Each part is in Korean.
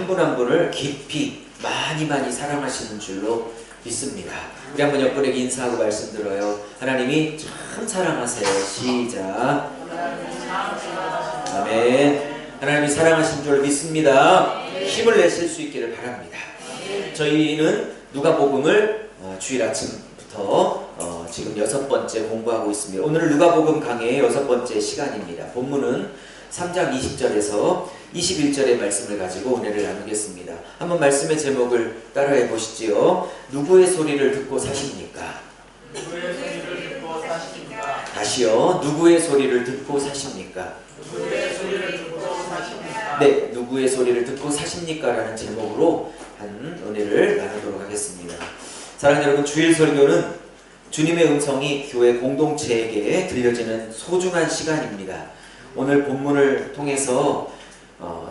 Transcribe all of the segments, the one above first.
한 분 한 분을 깊이 많이 사랑하시는 줄로 믿습니다. 우리 한번 옆분에게 인사하고 말씀드려요. 하나님이 참 사랑하세요. 시작. 아멘. 하나님이 사랑하신 줄 믿습니다. 힘을 내실 수 있기를 바랍니다. 저희는 누가복음을 주일 아침부터 지금 6번째 공부하고 있습니다. 오늘은 누가복음 강의의 6번째 시간입니다. 본문은 3장 20절에서 21절의 말씀을 가지고 은혜를 나누겠습니다. 한번 말씀의 제목을 따라해 보시지요. 누구의 소리를 듣고 사십니까? 누구의 소리를 듣고 사십니까? 다시요. 누구의 소리를 듣고 사십니까? 누구의 소리를 듣고 사십니까? 네, 누구의 소리를 듣고 사십니까? 라는 제목으로 한 은혜를 나누도록 하겠습니다. 사랑하는 여러분, 주일 설교는 주님의 음성이 교회 공동체에게 들려지는 소중한 시간입니다. 오늘 본문을 통해서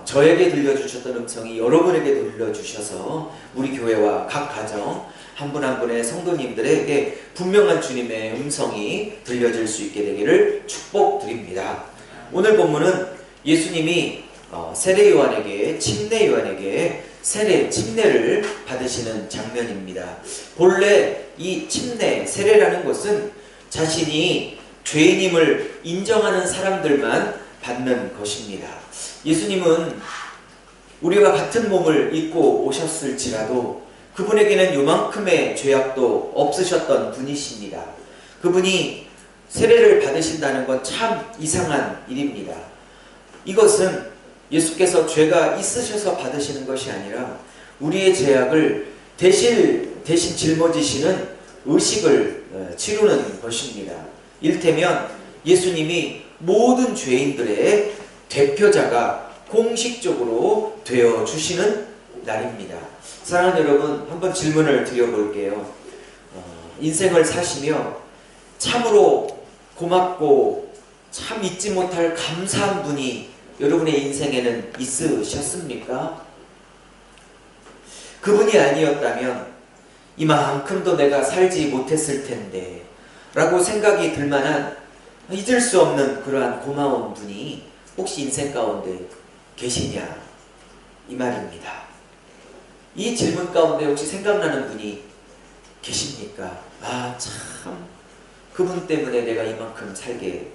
저에게 들려주셨던 음성이 여러분에게 들려주셔서 우리 교회와 각 가정 한 분 한 분의 성도님들에게 분명한 주님의 음성이 들려질 수 있게 되기를 축복드립니다. 오늘 본문은 예수님이 세례 요한에게, 침례 요한에게 침례를 받으시는 장면입니다. 본래 이 침례, 세례라는 것은 자신이 죄인임을 인정하는 사람들만 받는 것입니다. 예수님은 우리와 같은 몸을 입고 오셨을지라도 그분에게는 요만큼의 죄악도 없으셨던 분이십니다. 그분이 세례를 받으신다는 건 참 이상한 일입니다. 이것은 예수께서 죄가 있으셔서 받으시는 것이 아니라 우리의 죄악을 대신 짊어지시는 의식을 치르는 것입니다. 일테면 예수님이 모든 죄인들의 대표자가 공식적으로 되어주시는 날입니다. 사랑하는 여러분, 한번 질문을 드려볼게요. 인생을 사시며 참으로 고맙고 참 잊지 못할 감사한 분이 여러분의 인생에는 있으셨습니까? 그분이 아니었다면 이만큼도 내가 살지 못했을 텐데 라고 생각이 들 만한 잊을 수 없는 그러한 고마운 분이 혹시 인생 가운데 계시냐 이 말입니다. 이 질문 가운데 혹시 생각나는 분이 계십니까? 아, 참 그분 때문에 내가 이만큼 살게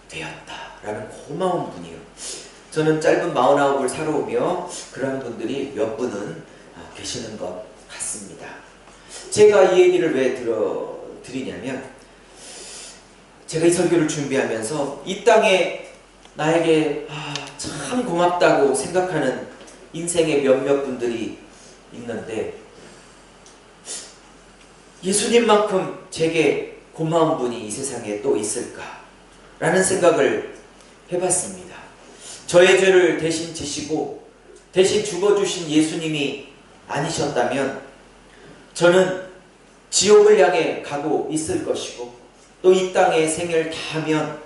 되었다 라는 고마운 분이요. 저는 짧은 49을 살아오며 그런 분들이 몇 분은 계시는 것 같습니다. 제가 이 얘기를 왜 드리냐면, 제가 이 설교를 준비하면서 이 땅에 나에게 참 고맙다고 생각하는 인생의 몇몇 분들이 있는데 예수님만큼 제게 고마운 분이 이 세상에 또 있을까? 라는 생각을 해봤습니다. 저의 죄를 대신 지시고 대신 죽어주신 예수님이 아니셨다면 저는 지옥을 향해 가고 있을 것이고 또 이 땅의 생을 다하면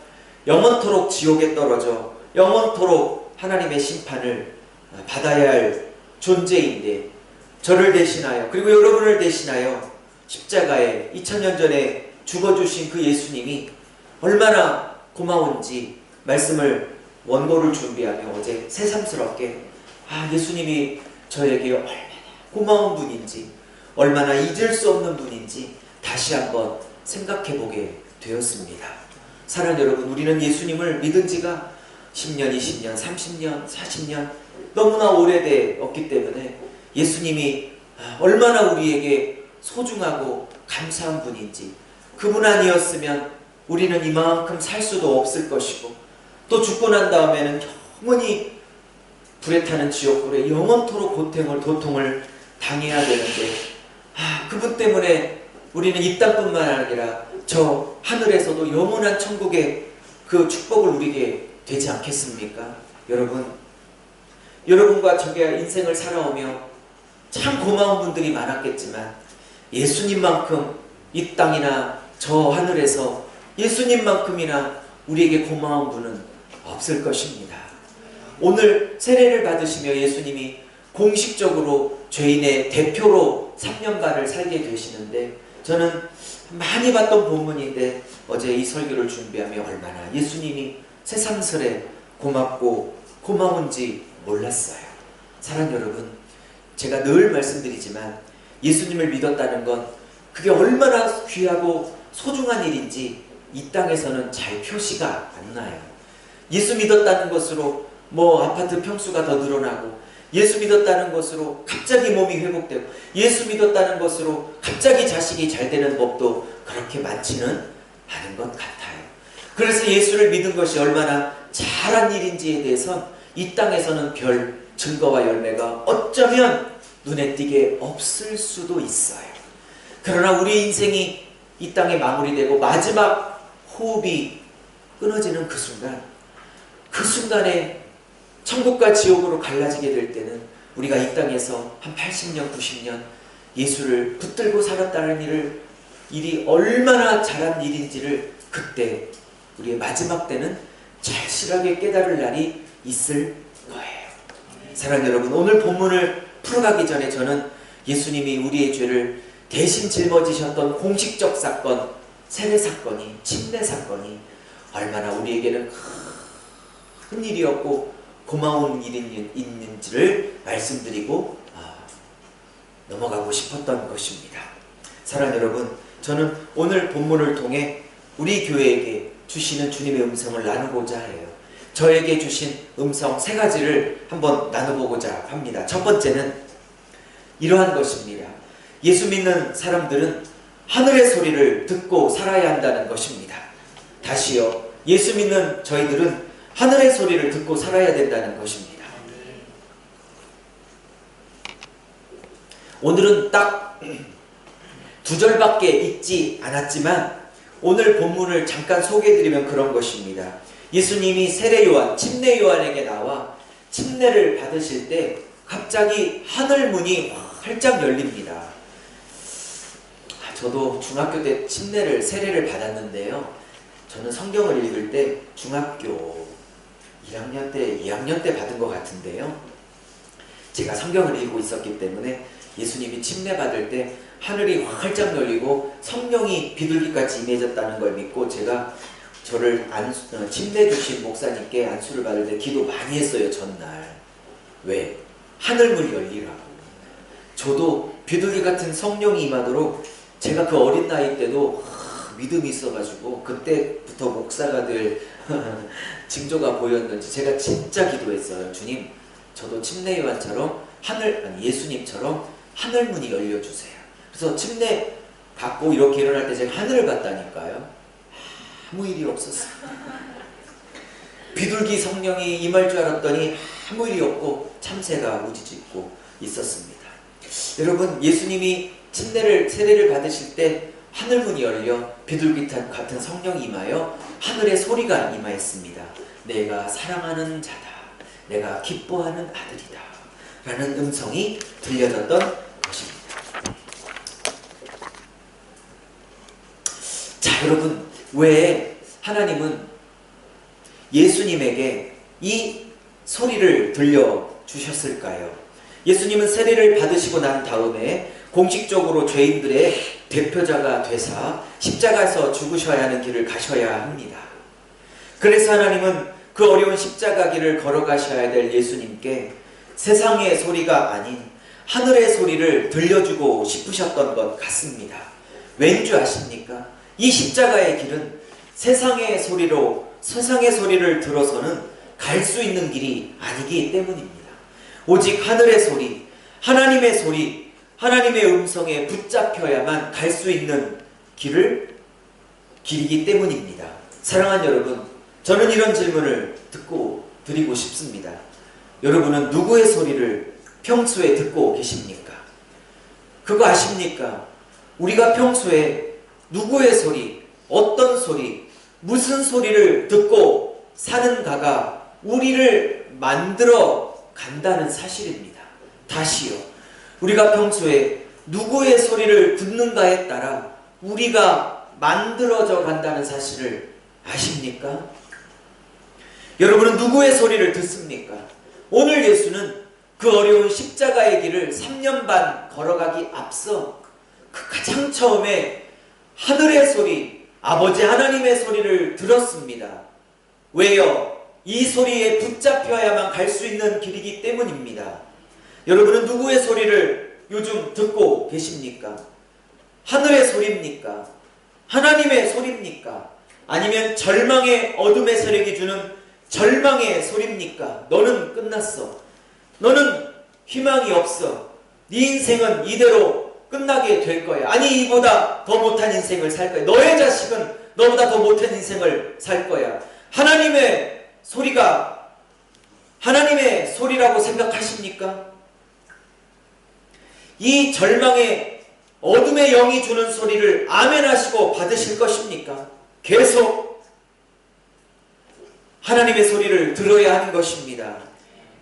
영원토록 지옥에 떨어져 영원토록 하나님의 심판을 받아야 할 존재인데 저를 대신하여 그리고 여러분을 대신하여 십자가에 2000년 전에 죽어주신 그 예수님이 얼마나 고마운지 말씀을 원고를 준비하며 어제 새삼스럽게 예수님이 저에게 얼마나 고마운 분인지 얼마나 잊을 수 없는 분인지 다시 한번 생각해보게 되었습니다. 사랑하는 여러분, 우리는 예수님을 믿은 지가 10년, 20년, 30년, 40년 너무나 오래되었기 때문에 예수님이 얼마나 우리에게 소중하고 감사한 분인지 그분 아니었으면 우리는 이만큼 살 수도 없을 것이고 또 죽고 난 다음에는 영원히 불에 타는 지옥불에 영원토록 고통을 당해야 되는데 그분 때문에 우리는 이 땅뿐만 아니라 저 하늘에서도 영원한 천국의 그 축복을 누리게 되지 않겠습니까? 여러분과 저가 인생을 살아오며 참 고마운 분들이 많았겠지만 예수님만큼 이 땅이나 저 하늘에서 예수님만큼이나 우리에게 고마운 분은 없을 것입니다. 오늘 세례를 받으시며 예수님이 공식적으로 죄인의 대표로 3년간을 살게 되시는데 저는 많이 봤던 본문인데 어제 이 설교를 준비하며 얼마나 예수님이 새삼스레 고맙고 고마운지 몰랐어요. 사랑하는 여러분, 제가 늘 말씀드리지만 예수님을 믿었다는 건 그게 얼마나 귀하고 소중한 일인지 이 땅에서는 잘 표시가 안 나요. 예수 믿었다는 것으로 뭐 아파트 평수가 더 늘어나고, 예수 믿었다는 것으로 갑자기 몸이 회복되고, 예수 믿었다는 것으로 갑자기 자식이 잘 되는 법도 그렇게 많지는 않은 것 같아요. 그래서 예수를 믿은 것이 얼마나 잘한 일인지에 대해선 이 땅에서는 별 증거와 열매가 어쩌면 눈에 띄게 없을 수도 있어요. 그러나 우리 인생이 이 땅에 마무리되고 마지막 호흡이 끊어지는 그 순간에 천국과 지옥으로 갈라지게 될 때는 우리가 이 땅에서 한 80년, 90년 예수를 붙들고 살았다는 일이 얼마나 잘한 일인지를 그때 우리의 마지막 때는 절실하게 깨달을 날이 있을 거예요. 사랑하는 여러분, 오늘 본문을 풀어가기 전에 저는 예수님이 우리의 죄를 대신 짊어지셨던 공식적 사건, 세례 사건이, 침례 사건이 얼마나 우리에게는 큰 일이었고 고마운 일이 있는지를 말씀드리고 넘어가고 싶었던 것입니다. 사랑하는 여러분, 저는 오늘 본문을 통해 우리 교회에게 주시는 주님의 음성을 나누고자 해요. 저에게 주신 음성 3가지를 한번 나눠보고자 합니다. 첫 번째는 이러한 것입니다. 예수 믿는 사람들은 하늘의 소리를 듣고 살아야 한다는 것입니다. 다시요, 예수 믿는 저희들은 하늘의 소리를 듣고 살아야 된다는 것입니다. 오늘은 딱 2절밖에 읽지 않았지만 오늘 본문을 잠깐 소개해드리면 그런 것입니다. 예수님이 세례 요한, 침례 요한에게 나와 침례를 받으실 때 갑자기 하늘 문이 활짝 열립니다. 저도 중학교 때 세례를 받았는데요. 저는 성경을 읽을 때 중학교 1학년 때, 2학년 때 받은 것 같은데요. 제가 성경을 읽고 있었기 때문에 예수님이 침례 받을 때 하늘이 활짝 열리고 성령이 비둘기같이 임해졌다는 걸 믿고 제가 저를 침례 주신 목사님께 안수를 받을 때 기도 많이 했어요, 전날. 왜? 하늘문이 열리라고. 저도 비둘기 같은 성령이 임하도록 제가 그 어린 나이 때도 믿음이 있어가지고 그때부터 목사가 될 징조가 보였는지 제가 진짜 기도했어요. 주님, 저도 침례 요한처럼 예수님처럼 하늘문이 열려주세요. 그래서 침례 받고 이렇게 일어날 때 제가 하늘을 봤다니까요. 아무 일이 없었어요. 비둘기 성령이 임할 줄 알았더니 아무 일이 없고 참새가 우지짓고 있었습니다. 여러분, 예수님이 세례를 받으실 때 하늘문이 열려 비둘기 같은 성령이 임하여 하늘의 소리가 임하였습니다. 내가 사랑하는 자다. 내가 기뻐하는 아들이다. 라는 음성이 들려졌던 것입니다. 자, 여러분, 왜 하나님은 예수님에게 이 소리를 들려주셨을까요? 예수님은 세례를 받으시고 난 다음에 공식적으로 죄인들의 대표자가 되사 십자가에서 죽으셔야 하는 길을 가셔야 합니다. 그래서 하나님은 그 어려운 십자가 길을 걸어가셔야 될 예수님께 세상의 소리가 아닌 하늘의 소리를 들려주고 싶으셨던 것 같습니다. 왠 줄 아십니까? 이 십자가의 길은 세상의 소리를 들어서는 갈 수 있는 길이 아니기 때문입니다. 오직 하늘의 소리, 하나님의 소리, 하나님의 음성에 붙잡혀야만 갈 수 있는 길이기 때문입니다. 사랑하는 여러분, 저는 이런 질문을 드리고 싶습니다. 여러분은 누구의 소리를 평소에 듣고 계십니까? 그거 아십니까? 우리가 평소에 누구의 소리, 어떤 소리, 무슨 소리를 듣고 사는가가 우리를 만들어 간다는 사실입니다. 다시요, 우리가 평소에 누구의 소리를 듣는가에 따라 우리가 만들어져 간다는 사실을 아십니까? 여러분은 누구의 소리를 듣습니까? 오늘 예수는 그 어려운 십자가의 길을 3년 반 걸어가기 앞서 그 가장 처음에 하늘의 소리, 아버지 하나님의 소리를 들었습니다. 왜요? 이 소리에 붙잡혀야만 갈 수 있는 길이기 때문입니다. 여러분은 누구의 소리를 요즘 듣고 계십니까? 하늘의 소리입니까? 하나님의 소리입니까? 아니면 절망의 어둠의 세력이 주는 절망의 소리입니까? 너는 끝났어. 너는 희망이 없어. 네 인생은 이대로 끝나게 될 거야. 아니, 이보다 더 못한 인생을 살 거야. 너의 자식은 너보다 더 못한 인생을 살 거야. 하나님의 소리가 하나님의 소리라고 생각하십니까? 이 절망의 어둠의 영이 주는 소리를 아멘 하시고 받으실 것입니까? 계속 하나님의 소리를 들어야 하는 것입니다.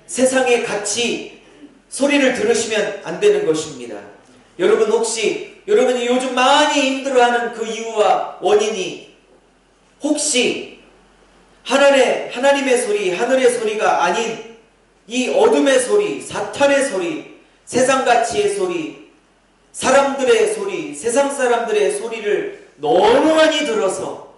세상에 같이 소리를 들으시면 안 되는 것입니다. 여러분, 혹시 여러분이 요즘 많이 힘들어하는 그 이유와 원인이 혹시 하나님의 소리, 하늘의 소리가 아닌 이 어둠의 소리, 사탄의 소리, 세상 가치의 소리, 사람들의 소리, 세상 사람들의 소리를 너무 많이 들어서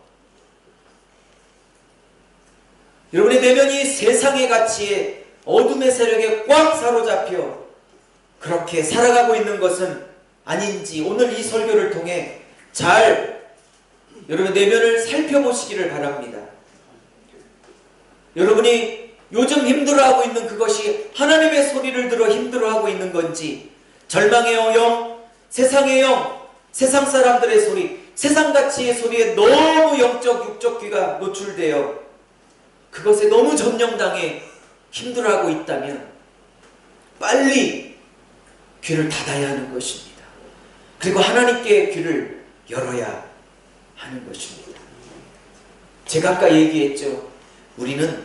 여러분의 내면이 세상의 가치에 어둠의 세력에 꽉 사로잡혀 그렇게 살아가고 있는 것은 아닌지 오늘 이 설교를 통해 잘 여러분 내면을 살펴보시기를 바랍니다. 여러분이 요즘 힘들어하고 있는 그것이 하나님의 소리를 들어 힘들어하고 있는 건지, 절망의 영, 세상의 영, 세상 사람들의 소리, 세상 가치의 소리에 너무 영적, 육적 귀가 노출되어 그것에 너무 점령당해 힘들어하고 있다면 빨리 귀를 닫아야 하는 것입니다. 그리고 하나님께 귀를 열어야 하는 것입니다. 제가 아까 얘기했죠. 우리는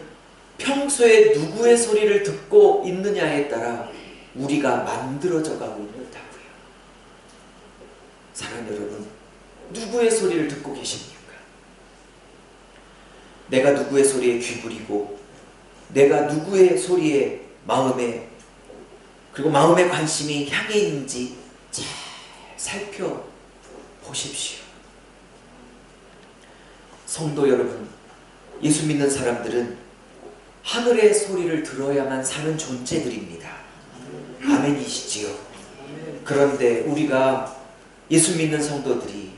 평소에 누구의 소리를 듣고 있느냐에 따라 우리가 만들어져 가고 있다고요. 사랑하는 여러분, 누구의 소리를 듣고 계십니까? 내가 누구의 소리에 귀부리고 내가 누구의 소리에 마음에 그리고 마음의 관심이 향해 있는지 잘 살펴보십시오. 성도 여러분, 예수 믿는 사람들은 하늘의 소리를 들어야만 사는 존재들입니다. 아멘이시지요? 그런데 우리가 예수 믿는 성도들이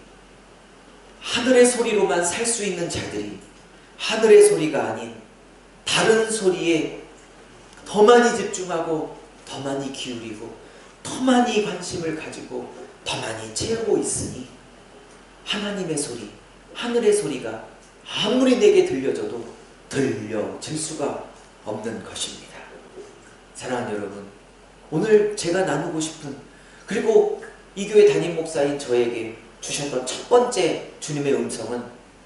하늘의 소리로만 살 수 있는 자들이 하늘의 소리가 아닌 다른 소리에 더 많이 집중하고 더 많이 기울이고 더 많이 관심을 가지고 더 많이 채우고 있으니 하나님의 소리, 하늘의 소리가 아무리 내게 들려져도 들려질 수가 없는 것입니다. 사랑하는 여러분, 오늘 제가 나누고 싶은, 그리고 이 교회 담임 목사인 저에게 주셨던 첫 번째 주님의 음성은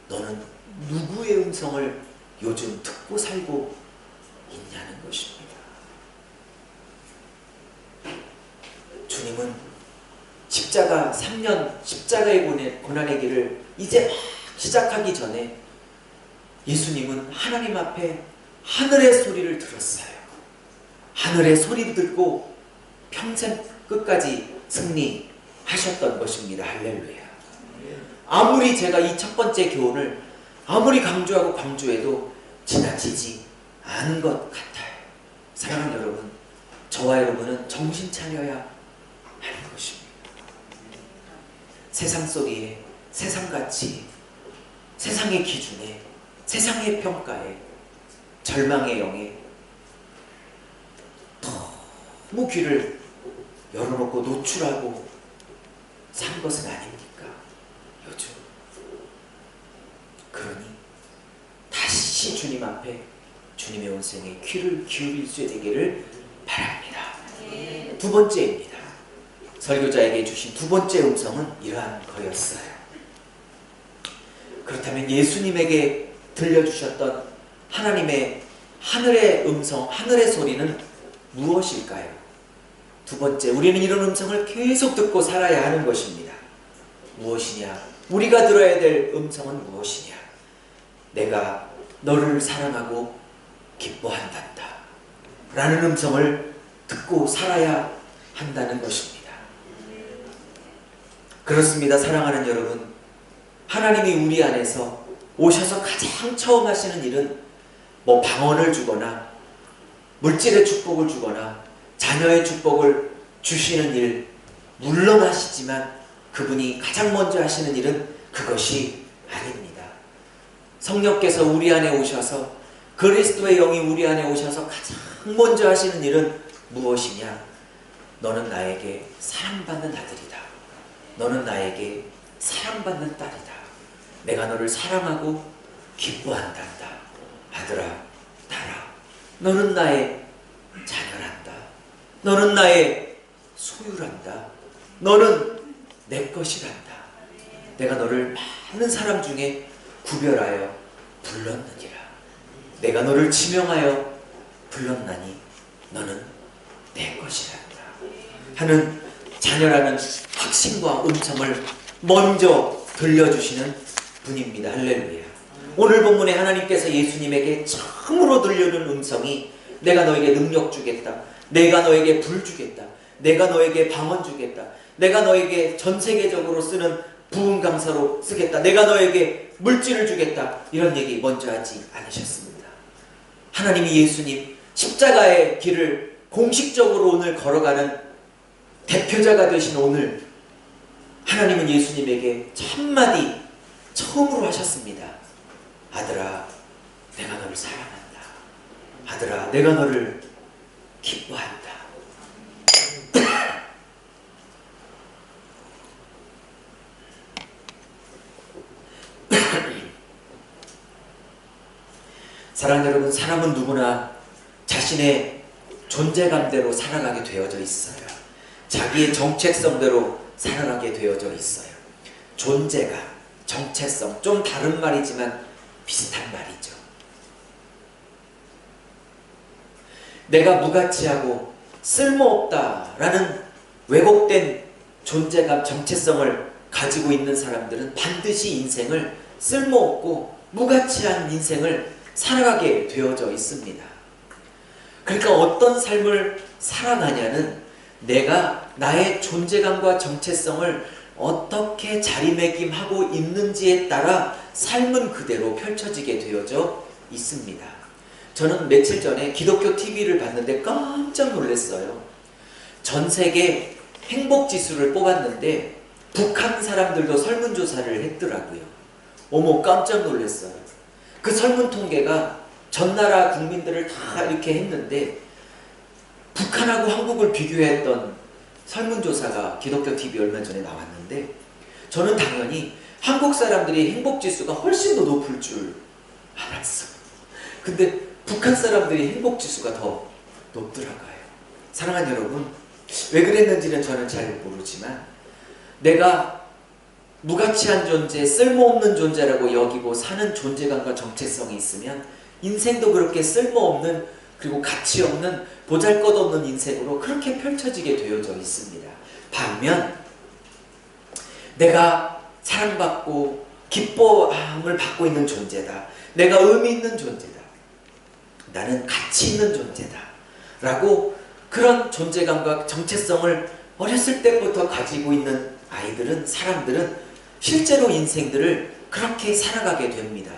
너는 누구의 음성을 요즘 듣고 살고 있냐는 것입니다. 주님은 십자가 3년 십자가의 고난의 길을 이제 막 시작하기 전에 예수님은 하나님 앞에 하늘의 소리를 들었어요. 하늘의 소리를 듣고 평생 끝까지 승리하셨던 것입니다. 할렐루야. 아무리 제가 이 첫 번째 교훈을 아무리 강조하고 강조해도 지나치지 않은 것 같아요. 사랑하는 여러분, 저와 여러분은 정신 차려야 하는 것입니다. 세상 소리에, 세상 가치, 세상의 기준에, 세상의 평가에, 절망의 영에 너무 귀를 열어놓고 노출하고 산 것은 아닙니까? 요즘. 그러니 다시 주님 앞에 주님의 온생에 귀를 기울일 수 되기를 바랍니다. 두 번째입니다. 설교자에게 주신 두 번째 음성은 이러한 거였어요. 그렇다면 예수님에게 들려주셨던 하나님의 하늘의 음성, 하늘의 소리는 무엇일까요? 두 번째, 우리는 이런 음성을 계속 듣고 살아야 하는 것입니다. 무엇이냐? 우리가 들어야 될 음성은 무엇이냐? 내가 너를 사랑하고 기뻐한단다 라는 음성을 듣고 살아야 한다는 것입니다. 그렇습니다. 사랑하는 여러분, 하나님이 우리 안에서 오셔서 가장 처음 하시는 일은 뭐 방언을 주거나 물질의 축복을 주거나 자녀의 축복을 주시는 일 물론 하시지만 그분이 가장 먼저 하시는 일은 그것이 아닙니다. 성령께서 우리 안에 오셔서 그리스도의 영이 우리 안에 오셔서 가장 먼저 하시는 일은 무엇이냐? 너는 나에게 사랑받는 아들이다. 너는 나에게 사랑받는 딸이다. 내가 너를 사랑하고 기뻐한단다. 아들아, 딸아, 너는 나의 자녀란다. 너는 나의 소유란다. 너는 내 것이란다. 내가 너를 많은 사람 중에 구별하여 불렀느니라. 내가 너를 지명하여 불렀나니 너는 내 것이란다 하는 자녀라는 확신과 음성을 먼저 들려주시는 분입니다. 할렐루야. 오늘 본문에 하나님께서 예수님에게 처음으로 들려주는 음성이 내가 너에게 능력 주겠다. 내가 너에게 불 주겠다. 내가 너에게 방언 주겠다. 내가 너에게 전 세계적으로 쓰는 부흥 강사로 쓰겠다. 내가 너에게 물질을 주겠다. 이런 얘기 먼저 하지 않으셨습니다. 하나님이 예수님 십자가의 길을 공식적으로 오늘 걸어가는 대표자가 되신 오늘 하나님은 예수님에게 첫마디 처음으로 하셨습니다. 아들아, 내가 너를 사랑한다. 아들아, 내가 너를 기뻐한다. 사랑하는 여러분, 사람은 누구나 자신의 존재감대로 살아가게 되어져 있어요. 자기의 정체성대로 살아가게 되어져 있어요. 존재감, 정체성, 좀 다른 말이지만 비슷한 말이죠. 내가 무가치하고 쓸모없다라는 왜곡된 존재감, 정체성을 가지고 있는 사람들은 반드시 인생을 쓸모없고 무가치한 인생을 살아가게 되어져 있습니다. 그러니까 어떤 삶을 살아가냐는 내가 나의 존재감과 정체성을 어떻게 자리매김하고 있는지에 따라 삶은 그대로 펼쳐지게 되어져 있습니다. 저는 며칠 전에 기독교 TV를 봤는데 깜짝 놀랐어요. 전 세계 행복지수를 뽑았는데 북한 사람들도 설문조사를 했더라고요. 어머, 깜짝 놀랐어요. 그 설문 통계가 전 나라 국민들을 다 이렇게 했는데 북한하고 한국을 비교했던 설문조사가 기독교 TV 얼마 전에 나왔는데 저는 당연히 한국 사람들이 행복지수가 훨씬 더 높을 줄 알았어요. 근데 북한 사람들이 행복지수가 더 높더라고요. 사랑하는 여러분, 왜 그랬는지는 저는 잘 모르지만 내가 무가치한 존재, 쓸모없는 존재라고 여기고 사는 존재감과 정체성이 있으면 인생도 그렇게 쓸모없는 그리고 가치 없는 보잘것없는 인생으로 그렇게 펼쳐지게 되어져 있습니다. 반면 내가 사랑받고 기뻐함을 받고 있는 존재다. 내가 의미 있는 존재다. 나는 가치 있는 존재다. 라고 그런 존재감과 정체성을 어렸을 때부터 가지고 있는 아이들은, 사람들은 실제로 인생들을 그렇게 살아가게 됩니다.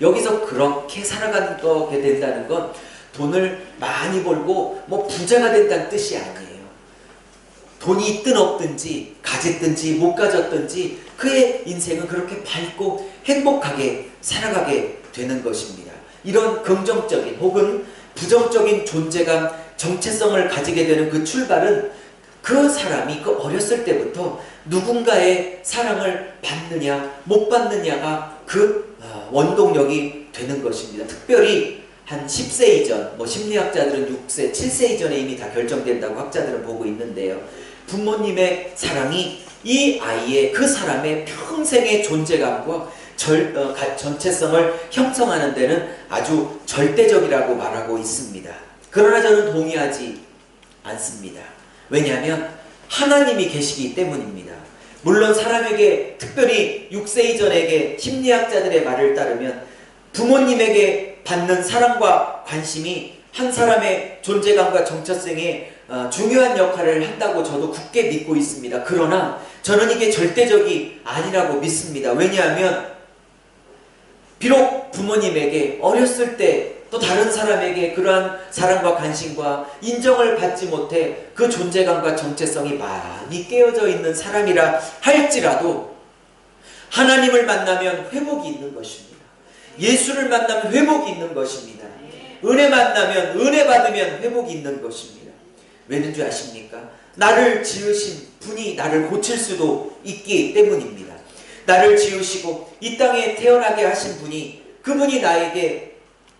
여기서 그렇게 살아가게 된다는 건 돈을 많이 벌고 뭐 부자가 된다는 뜻이 아니에요. 돈이 있든 없든지 가졌든지 못 가졌든지 그의 인생은 그렇게 밝고 행복하게 살아가게 되는 것입니다. 이런 긍정적인 혹은 부정적인 존재감, 정체성을 가지게 되는 그 출발은 그 사람이 그 어렸을 때부터 누군가의 사랑을 받느냐 못 받느냐가 그 원동력이 되는 것입니다. 특별히 한 10세 이전, 뭐 심리학자들은 6세, 7세 이전에 이미 다 결정된다고 학자들은 보고 있는데요. 부모님의 사랑이 이 아이의, 그 사람의 평생의 존재감과 전체성을 형성하는 데는 아주 절대적이라고 말하고 있습니다. 그러나 저는 동의하지 않습니다. 왜냐하면 하나님이 계시기 때문입니다. 물론 사람에게, 특별히 6세 이전에게 심리학자들의 말을 따르면 부모님에게 받는 사랑과 관심이 한 사람의 존재감과 정체성에 중요한 역할을 한다고 저도 굳게 믿고 있습니다. 그러나 저는 이게 절대적이 아니라고 믿습니다. 왜냐하면 비록 부모님에게 어렸을 때 또 다른 사람에게 그러한 사랑과 관심과 인정을 받지 못해 그 존재감과 정체성이 많이 깨어져 있는 사람이라 할지라도 하나님을 만나면 회복이 있는 것입니다. 예수를 만나면 회복이 있는 것입니다. 은혜 만나면, 은혜 받으면 회복이 있는 것입니다. 왜는 줄 아십니까? 나를 지으신 분이 나를 고칠 수도 있기 때문입니다. 나를 지으시고 이 땅에 태어나게 하신 분이, 그분이 나에게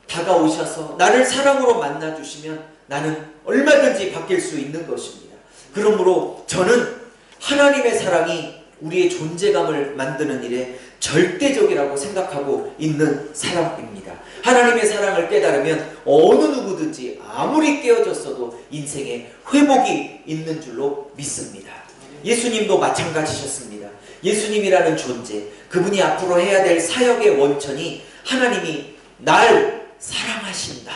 다가오셔서 나를 사랑으로 만나주시면 나는 얼마든지 바뀔 수 있는 것입니다. 그러므로 저는 하나님의 사랑이 우리의 존재감을 만드는 일에 절대적이라고 생각하고 있는 사람입니다. 하나님의 사랑을 깨달으면 어느 누구든지 아무리 깨어졌어도 인생에 회복이 있는 줄로 믿습니다. 예수님도 마찬가지셨습니다. 예수님이라는 존재, 그분이 앞으로 해야 될 사역의 원천이 하나님이 날 사랑하신다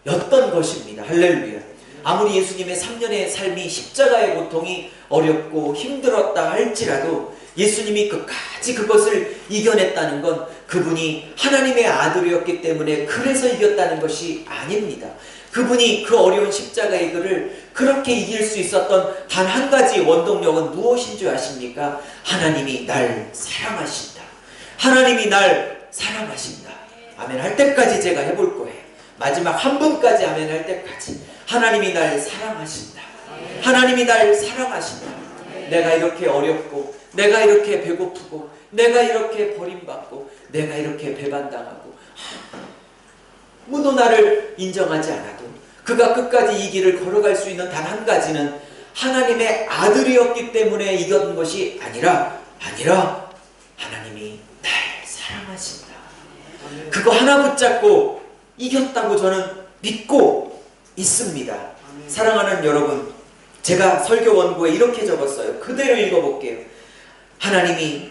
였던 것입니다. 할렐루야. 아무리 예수님의 3년의 삶이, 십자가의 고통이 어렵고 힘들었다 할지라도 예수님이 끝까지 그것을 이겨냈다는 건 그분이 하나님의 아들이었기 때문에 그래서 이겼다는 것이 아닙니다. 그분이 그 어려운 십자가의 길을 그렇게 이길 수 있었던 단 한 가지 원동력은 무엇인 줄 아십니까? 하나님이 날 사랑하신다. 하나님이 날 사랑하신다. 아멘 할 때까지 제가 해볼 거예요. 마지막 한 분까지 아멘 할 때까지 하나님이 날 사랑하신다. 하나님이 날 사랑하신다. 내가 이렇게 어렵고, 내가 이렇게 배고프고, 내가 이렇게 버림받고, 내가 이렇게 배반당하고 아무도 나를 인정하지 않아도 그가 끝까지 이 길을 걸어갈 수 있는 단 한 가지는 하나님의 아들이었기 때문에 이겼던 것이 아니라 하나님이 날 사랑하신다. 그거 하나 붙잡고 이겼다고 저는 믿고 있습니다. 사랑하는 여러분, 제가 설교 원고에 이렇게 적었어요. 그대로 읽어볼게요. 하나님이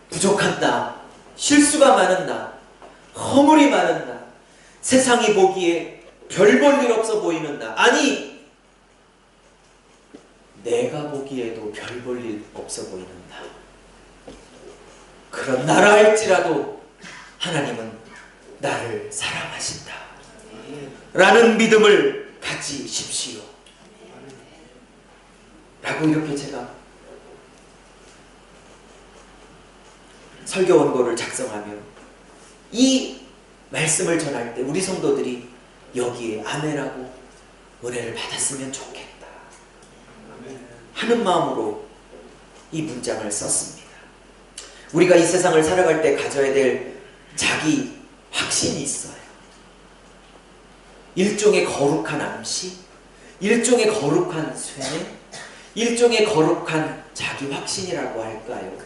부족한 나, 실수가 많은 나, 허물이 많은 나, 세상이 보기에 별 볼 일 없어 보이는 나, 아니 내가 보기에도 별 볼 일 없어 보이는 나, 그런 나라 할지라도 하나님은 나를 사랑하신다 라는 믿음을 가지십시오 라고 이렇게 제가 설교 원고를 작성하며 이 말씀을 전할 때 우리 성도들이 여기에 아멘하고 은혜를 받았으면 좋겠다 하는 마음으로 이 문장을 썼습니다. 우리가 이 세상을 살아갈 때 가져야 될 자기 확신이 있어요. 일종의 거룩한 암시, 일종의 거룩한 쇠뇌, 일종의 거룩한 자기 확신이라고 할까요?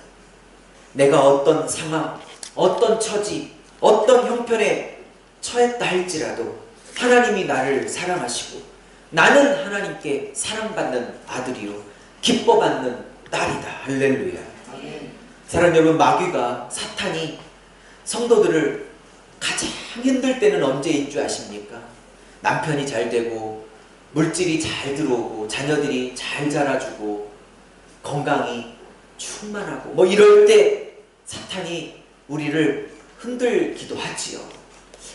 내가 어떤 상황, 어떤 처지, 어떤 형편에 처했다 할지라도 하나님이 나를 사랑하시고 나는 하나님께 사랑받는 아들이요 기뻐받는 딸이다. 할렐루야. 사랑하는 여러분, 마귀가, 사탄이 성도들을 가장 힘들 때는 언제인 줄 아십니까? 남편이 잘 되고 물질이 잘 들어오고 자녀들이 잘 자라주고 건강이 충만하고 뭐 이럴 때 사탄이 우리를 흔들기도 하지요.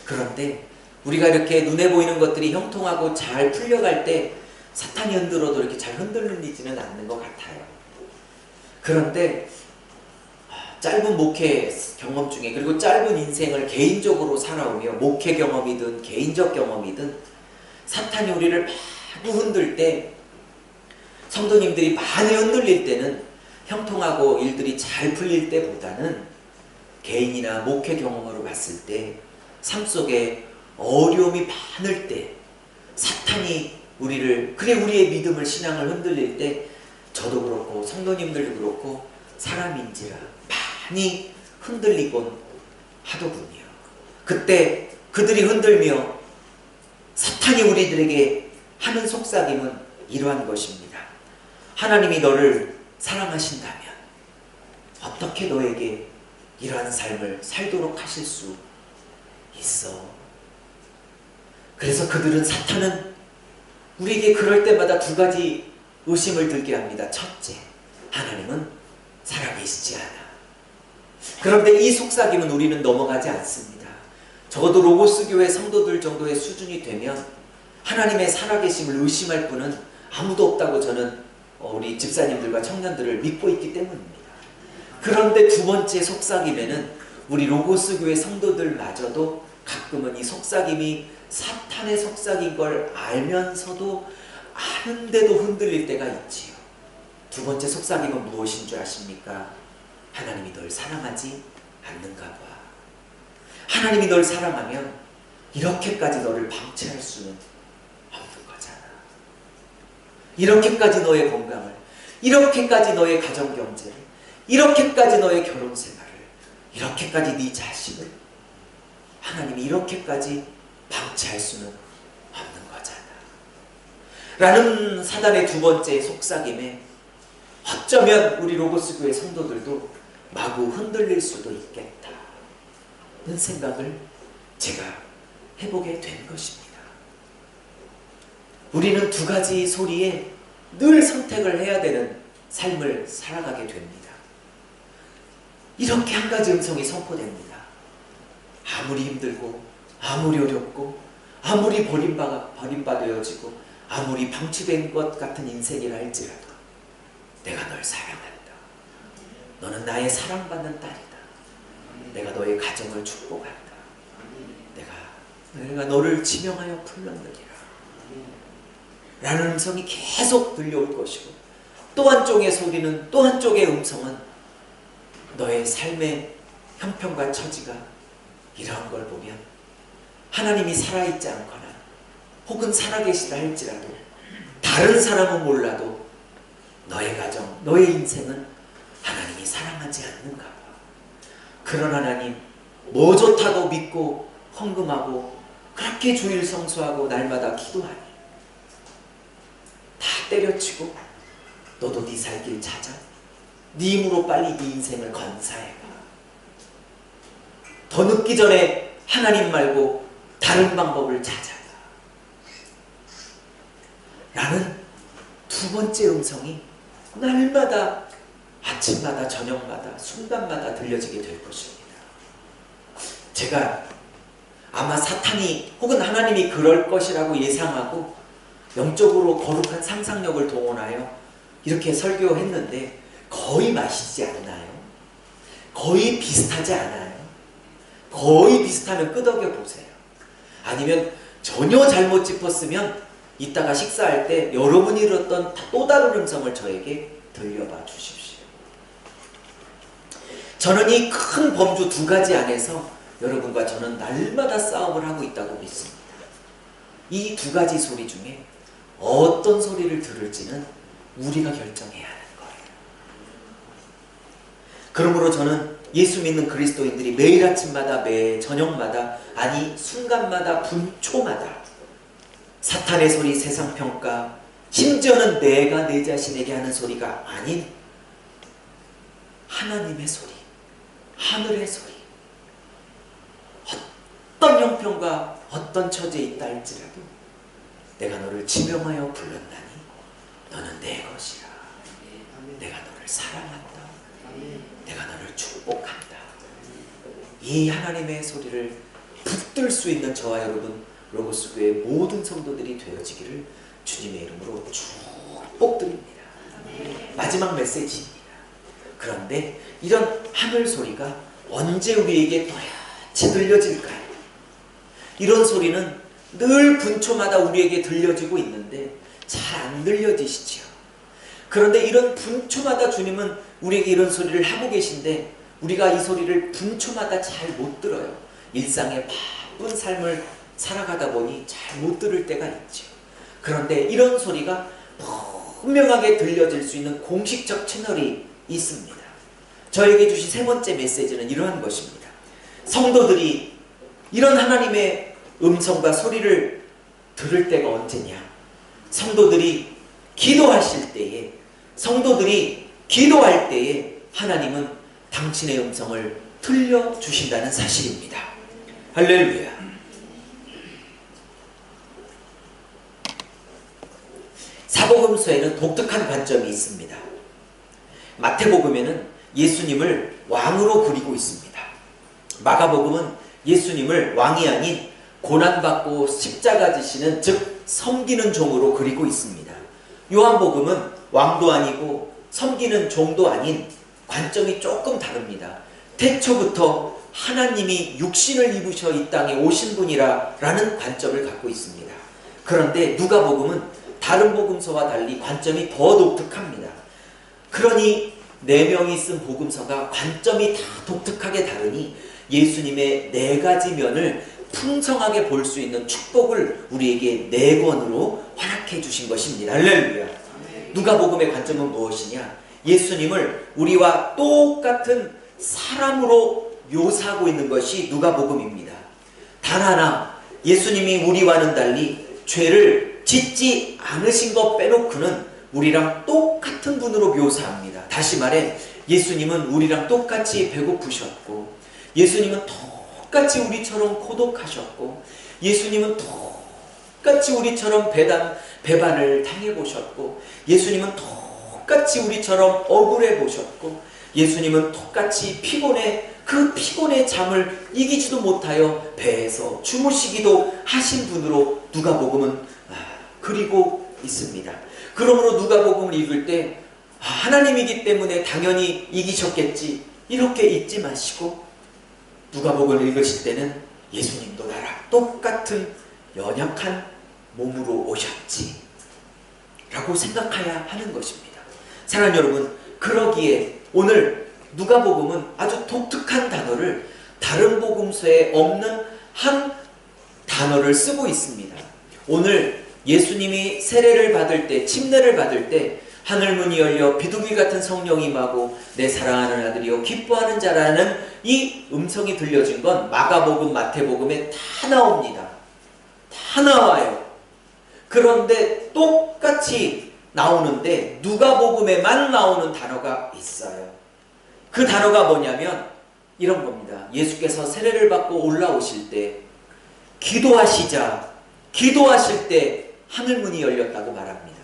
그런데 우리가 이렇게 눈에 보이는 것들이 형통하고 잘 풀려갈 때 사탄이 흔들어도 이렇게 잘 흔들리지는 않는 것 같아요. 그런데 짧은 목회 경험 중에, 그리고 짧은 인생을 개인적으로 살아오며 목회 경험이든 개인적 경험이든 사탄이 우리를 마구 흔들 때, 성도님들이 많이 흔들릴 때는 형통하고 일들이 잘 풀릴 때보다는 개인이나 목회 경험으로 봤을 때 삶 속에 어려움이 많을 때 사탄이 우리를, 그래 우리의 믿음을, 신앙을 흔들릴 때 저도 그렇고 성도님들도 그렇고 사람인지라 많이 흔들리곤 하더군요. 그때 그들이 흔들며 사탄이 우리들에게 하는 속삭임은 이러한 것입니다. 하나님이 너를 사랑하신다면 어떻게 너에게 이러한 삶을 살도록 하실 수 있어? 그래서 그들은, 사탄은 우리에게 그럴 때마다 두 가지 의심을 들게 합니다. 첫째, 하나님은 살아계시지 않아. 그런데 이 속삭임은 우리는 넘어가지 않습니다. 적어도 로고스 교회 성도들 정도의 수준이 되면 하나님의 살아계심을 의심할 분은 아무도 없다고 저는 우리 집사님들과 청년들을 믿고 있기 때문입니다. 그런데 두 번째 속삭임에는 우리 로고스 교회 성도들마저도 가끔은 이 속삭임이 사탄의 속삭인 걸 알면서도 아는데도 흔들릴 때가 있지요. 두 번째 속삭임은 무엇인 줄 아십니까? 하나님이 널 사랑하지 않는가 봐. 하나님이 널 사랑하면 이렇게까지 너를 방치할 수는 없는 거잖아. 이렇게까지 너의 건강을, 이렇게까지 너의 가정 경제를, 이렇게까지 너의 결혼 생활을, 이렇게까지 네 자식을 하나님이 이렇게까지 방치할 수는 없는 거잖아. 라는 사단의 두 번째 속삭임에 어쩌면 우리 로고스 교회 성도들도 마구 흔들릴 수도 있겠다는 생각을 제가 해보게 된 것입니다. 우리는 두 가지 소리에 늘 선택을 해야 되는 삶을 살아가게 됩니다. 이렇게 한 가지 음성이 선포됩니다. 아무리 힘들고 아무리 어렵고 아무리 버림받아지고 아무리 방치된 것 같은 인생이라 할지라도 내가 널 사랑한다. 너는 나의 사랑받는 딸이다. 내가 너의 가정을 축복한다. 내가 너를 지명하여 불렀느니라. 라는 음성이 계속 들려올 것이고, 또 한쪽의 소리는, 또 한쪽의 음성은 너의 삶의 형편과 처지가 이러한 걸 보면 하나님이 살아있지 않거나 혹은 살아계시다 할지라도 다른 사람은 몰라도 너의 가정, 너의 인생은 하나님이 사랑하지 않는가 봐. 그런 하나님, 뭐 좋다고 믿고 헌금하고 그렇게 주일 성수하고 날마다 기도하니 다 때려치고 너도 네 살 길 찾아. 네 힘으로 빨리 네 인생을 건사해봐. 더 늦기 전에 하나님 말고 다른 방법을 찾아봐. 라는 두 번째 음성이 날마다 아침마다 저녁마다 순간마다 들려지게 될 것입니다. 제가 아마 사탄이 혹은 하나님이 그럴 것이라고 예상하고 영적으로 거룩한 상상력을 동원하여 이렇게 설교했는데 거의 맞이지 않나요? 거의 비슷하지 않아요? 거의 비슷하면 끄덕여 보세요. 아니면 전혀 잘못 짚었으면 이따가 식사할 때 여러분이 들었던 또 다른 음성을 저에게 들려봐 주십시오. 저는 이 큰 범주 두 가지 안에서 여러분과 저는 날마다 싸움을 하고 있다고 믿습니다. 이 두 가지 소리 중에 어떤 소리를 들을지는 우리가 결정해야 하는 거예요. 그러므로 저는 예수 믿는 그리스도인들이 매일 아침마다 매 저녁마다 아니 순간마다 분초마다 사탄의 소리, 세상 평가, 심지어는 내가 내 자신에게 하는 소리가 아닌 하나님의 소리, 하늘의 소리, 어떤 형편과 어떤 처지에 있다 할지라도 내가 너를 지명하여 불렀나니 너는 내 것이라. 내가 너를 사랑한다. 내가 너를 축복한다. 이 하나님의 소리를 붙들 수 있는 저와 여러분 로고스 교회 모든 성도들이 되어지기를 주님의 이름으로 축복드립니다. 마지막 메시지입니다. 그런데 이런 하늘 소리가 언제 우리에게 또렷이 들려질까요? 이런 소리는 늘 분초마다 우리에게 들려지고 있는데 잘 안 들려지시지요. 그런데 이런 분초마다 주님은 우리에게 이런 소리를 하고 계신데 우리가 이 소리를 분초마다 잘 못 들어요. 일상의 바쁜 삶을 살아가다 보니 잘 못 들을 때가 있죠. 그런데 이런 소리가 분명하게 들려질 수 있는 공식적 채널이 있습니다. 저에게 주신 세 번째 메시지는 이러한 것입니다. 성도들이 이런 하나님의 음성과 소리를 들을 때가 언제냐? 성도들이 기도하실 때에, 성도들이 기도할 때에 하나님은 당신의 음성을 들려주신다는 사실입니다. 할렐루야. 사복음서에는 독특한 관점이 있습니다. 마태복음에는 예수님을 왕으로 그리고 있습니다. 마가복음은 예수님을 왕이 아닌 고난받고 십자가 지시는, 즉 섬기는 종으로 그리고 있습니다. 요한복음은 왕도 아니고 섬기는 종도 아닌 관점이 조금 다릅니다. 태초부터 하나님이 육신을 입으셔 이 땅에 오신 분이라 라는 관점을 갖고 있습니다. 그런데 누가복음은 다른 복음서와 달리 관점이 더 독특합니다. 그러니 4명이 쓴 복음서가 관점이 다 독특하게 다르니 예수님의 4가지 면을 풍성하게 볼 수 있는 축복을 우리에게 4권으로 허락해 주신 것입니다. 할렐루야. 누가복음의 관점은 무엇이냐? 예수님을 우리와 똑같은 사람으로 묘사하고 있는 것이 누가복음입니다. 단 하나, 예수님이 우리와는 달리 죄를 짓지 않으신 것 빼놓고는 우리랑 똑같은 분으로 묘사합니다. 다시 말해 예수님은 우리랑 똑같이 배고프셨고, 예수님은 똑같이 우리처럼 고독하셨고, 예수님은 똑같이 우리처럼 배반을 당해보셨고, 예수님은 똑같이 우리처럼 억울해 보셨고, 예수님은 똑같이 그 피곤의 잠을 이기지도 못하여 배에서 주무시기도 하신 분으로 누가복음은 그리고 있습니다. 그러므로 누가복음을 읽을 때 하나님이기 때문에 당연히 이기셨겠지, 이렇게 읽지 마시고 누가복음을 읽으실 때는 예수님도 나랑 똑같은 연약한 몸으로 오셨지 라고 생각해야 하는 것입니다. 사랑하는 여러분, 그러기에 오늘 누가복음은 아주 독특한 단어를, 다른 복음서에 없는 한 단어를 쓰고 있습니다. 오늘 예수님이 세례를 받을 때, 침례를 받을 때 하늘문이 열려 비둘기 같은 성령이 임하고 내 사랑하는 아들이여 기뻐하는 자라는 이 음성이 들려진 건 마가복음, 마태복음에 다 나옵니다. 다 나와요. 그런데 똑같이 나오는데 누가복음에만 나오는 단어가 있어요. 그 단어가 뭐냐면 이런 겁니다. 예수께서 세례를 받고 올라오실 때 기도하실 때 하늘문이 열렸다고 말합니다.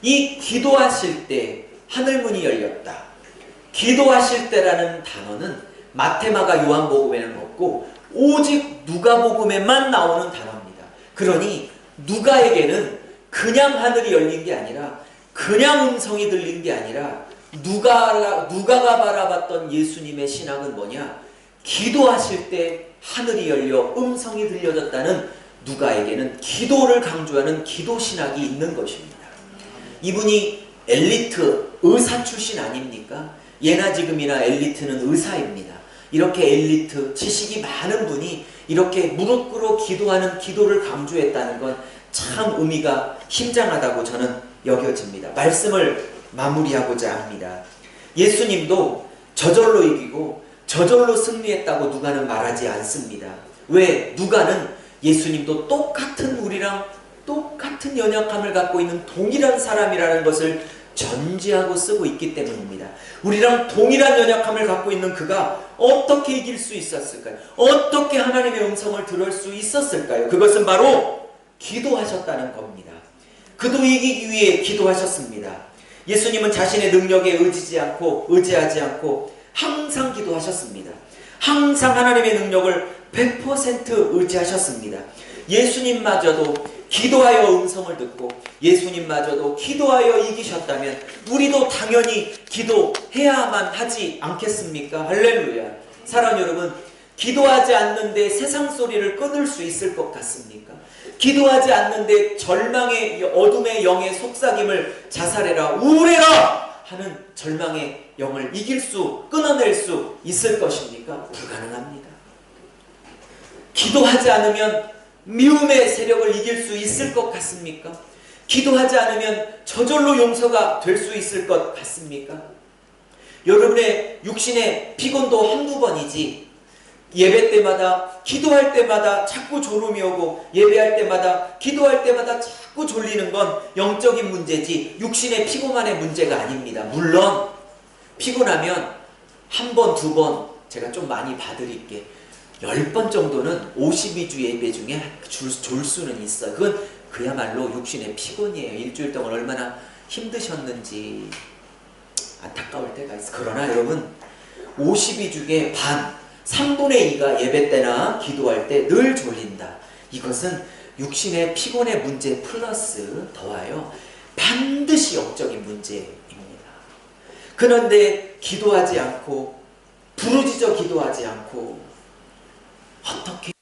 이 기도하실 때 하늘문이 열렸다. 기도하실 때라는 단어는 마태, 마가, 요한복음에는 없고 오직 누가복음에만 나오는 단어입니다. 그러니 누가에게는 그냥 하늘이 열린 게 아니라, 그냥 음성이 들린 게 아니라, 누가가 바라봤던 예수님의 신앙은 뭐냐? 기도하실 때 하늘이 열려 음성이 들려졌다는, 누가에게는 기도를 강조하는 기도 신학이 있는 것입니다. 이분이 엘리트 의사 출신 아닙니까? 예나 지금이나 엘리트는 의사입니다. 이렇게 엘리트 지식이 많은 분이 이렇게 무릎 꿇어 기도하는 기도를 강조했다는 건 참 의미가 심장하다고 저는 여겨집니다. 말씀을 마무리하고자 합니다. 예수님도 저절로 이기고 저절로 승리했다고 누가는 말하지 않습니다. 왜? 누가는 예수님도 똑같은 우리랑 똑같은 연약함을 갖고 있는 동일한 사람이라는 것을 전제하고 쓰고 있기 때문입니다. 우리랑 동일한 연약함을 갖고 있는 그가 어떻게 이길 수 있었을까요? 어떻게 하나님의 음성을 들을 수 있었을까요? 그것은 바로 기도하셨다는 겁니다. 그도 이기기 위해 기도하셨습니다. 예수님은 자신의 능력에 의지하지 않고 항상 기도하셨습니다. 항상 하나님의 능력을 100% 의지하셨습니다. 예수님마저도 기도하여 음성을 듣고 예수님마저도 기도하여 이기셨다면 우리도 당연히 기도해야만 하지 않겠습니까? 할렐루야. 사랑하는 여러분, 기도하지 않는데 세상 소리를 끊을 수 있을 것 같습니까? 기도하지 않는데 절망의 어둠의 영의 속삭임을 자살해라, 우울해라 하는 절망의 영을 끊어낼 수 있을 것입니까? 불가능합니다. 기도하지 않으면 미움의 세력을 이길 수 있을 것 같습니까? 기도하지 않으면 저절로 용서가 될 수 있을 것 같습니까? 여러분의 육신의 피곤도 한두 번이지, 예배 때마다 기도할 때마다 자꾸 졸음이 오고 예배할 때마다 기도할 때마다 자꾸 졸리는 건 영적인 문제지 육신의 피곤만의 문제가 아닙니다. 물론 피곤하면 한 번, 두 번 제가 좀 많이 봐드릴게. 10번 정도는 52주 예배 중에 졸 수는 있어요. 그건 그야말로 육신의 피곤이에요. 일주일 동안 얼마나 힘드셨는지 안타까울 때가 있어요. 그러나 여러분 52주에 반, 3분의 2가 예배 때나 기도할 때 늘 졸린다. 이것은 육신의 피곤의 문제 플러스 더하여 반드시 영적인 문제입니다. 그런데 기도하지 않고 부르짖어 기도하지 않고 어떻게